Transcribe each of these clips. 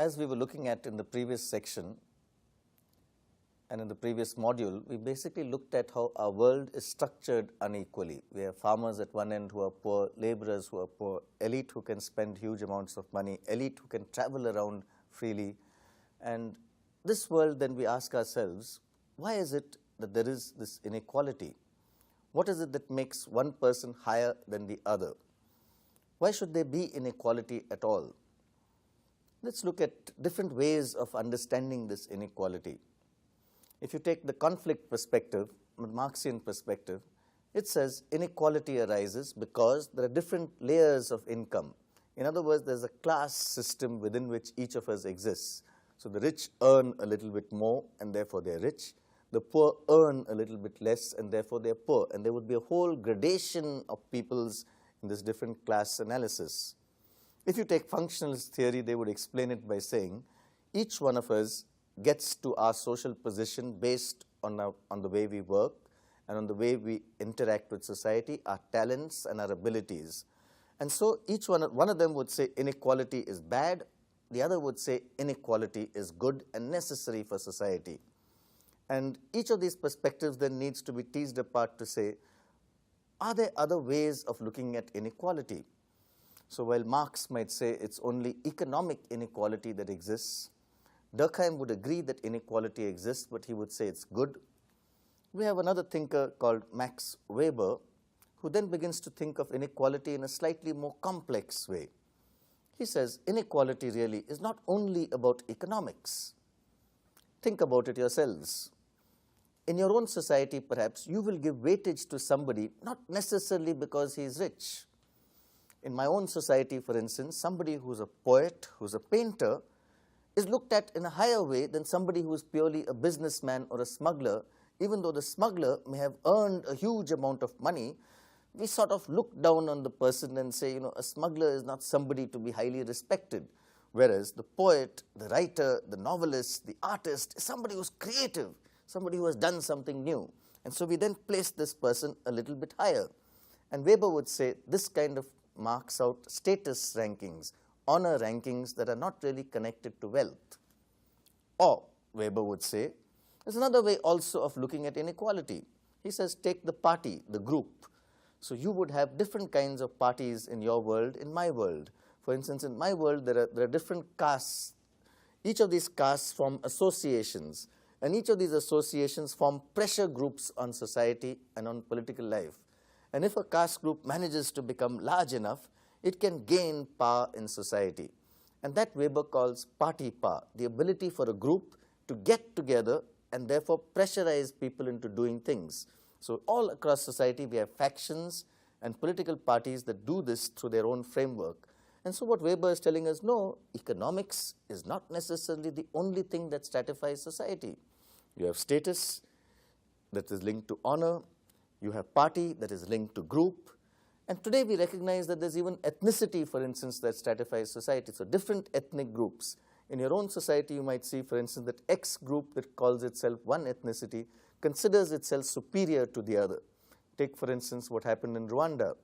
as we were looking at in the previous section and in the previous module, we basically looked at how our world is structured unequally. We have farmers at one end who are poor, laborers who are poor, elite who can spend huge amounts of money, elite who can travel around freely. And this world, then we ask ourselves, why is it that there is this inequality? What is it that makes one person higher than the other? Why should there be inequality at all? Let's look at different ways of understanding this inequality. If you take the conflict perspective, the Marxian perspective, it says inequality arises because there are different layers of income. In other words, there's a class system within which each of us exists. So the rich earn a little bit more and therefore they're rich. The poor earn a little bit less and therefore they're poor. And there would be a whole gradation of peoples in this different class analysis. If you take functionalist theory, they would explain it by saying each one of us gets to our social position based on the way we work and on the way we interact with society, our talents and our abilities. And so each one of them would say inequality is bad, the other would say inequality is good and necessary for society. And each of these perspectives then needs to be teased apart to say, are there other ways of looking at inequality? So while Marx might say it's only economic inequality that exists, Durkheim would agree that inequality exists, but he would say it's good. We have another thinker called Max Weber, who then begins to think of inequality in a slightly more complex way. He says inequality really is not only about economics. Think about it yourselves. In your own society, perhaps, you will give weightage to somebody not necessarily because he is rich. In my own society, for instance, somebody who's a poet, who's a painter, is looked at in a higher way than somebody who is purely a businessman or a smuggler. Even though the smuggler may have earned a huge amount of money, we sort of look down on the person and say, a smuggler is not somebody to be highly respected. Whereas the poet, the writer, the novelist, the artist is somebody who's creative, somebody who has done something new. And so we then place this person a little bit higher. And Weber would say this kind of marks out status rankings, honor rankings that are not really connected to wealth. Or, Weber would say, there's another way also of looking at inequality. He says, take the party, the group. So you would have different kinds of parties in your world, in my world. For instance, in my world, there are different castes. Each of these castes form associations. And each of these associations form pressure groups on society and on political life. And if a caste group manages to become large enough, it can gain power in society. And that Weber calls party power, the ability for a group to get together and therefore pressurize people into doing things. So all across society, we have factions and political parties that do this through their own framework. And so what Weber is telling us, no, economics is not necessarily the only thing that stratifies society. You have status that is linked to honor. You have party that is linked to group. And today we recognize that there's even ethnicity, for instance, that stratifies society. So different ethnic groups. In your own society, you might see, for instance, that X group that calls itself one ethnicity considers itself superior to the other. Take, for instance, what happened in Rwanda.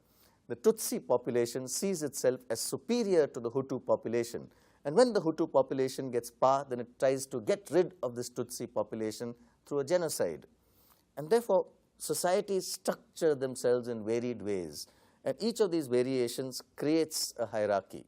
The Tutsi population sees itself as superior to the Hutu population. And when the Hutu population gets power, then it tries to get rid of this Tutsi population through a genocide. And therefore, societies structure themselves in varied ways. And each of these variations creates a hierarchy.